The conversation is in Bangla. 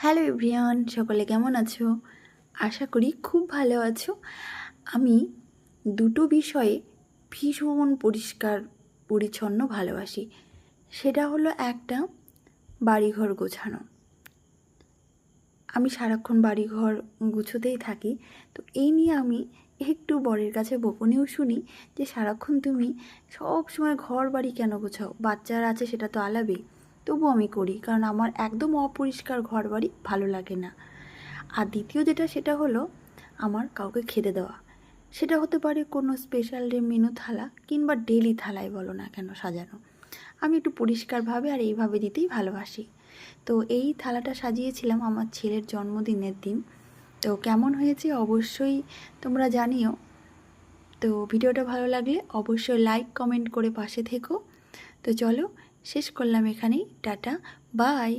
হ্যালো এভরিওয়ান, সকলে কেমন আছো? আশা করি খুব ভালো আছো। আমি দুটো বিষয়ে ভীষণ পরিষ্কার পরিচ্ছন্ন ভালোবাসি। সেটা হলো একটা, বাড়িঘর গোছানো। আমি সারাক্ষণ বাড়িঘর গুছোতেই থাকি। তো এই নিয়ে আমি একটু বরের কাছে বকুনিও শুনি যে সারাক্ষণ তুমি সব সময় ঘর বাড়ি কেন গোছাও? বাচ্চারা আছে সেটা তো আলাবেই, তবু আমি করি, কারণ আমার একদম অপরিষ্কার ঘর বাড়ি ভালো লাগে না। আর দ্বিতীয় যেটা, সেটা হলো আমার কাউকে খেতে দেওয়া। সেটা হতে পারে কোনো স্পেশাল ডে মেনু থালা, কিংবা ডেলি থালায় বলো না কেন সাজানো। আমি একটু পরিষ্কারভাবে আর এইভাবে দিতেই ভালোবাসি। তো এই থালাটা সাজিয়েছিলাম আমার ছেলের জন্মদিনের দিন। তো কেমন হয়েছে অবশ্যই তোমরা জানিও। তো ভিডিওটা ভালো লাগলে অবশ্যই লাইক কমেন্ট করে পাশে থেকো। তো চলো, শেষ করলাম এখানেই। Tata, by.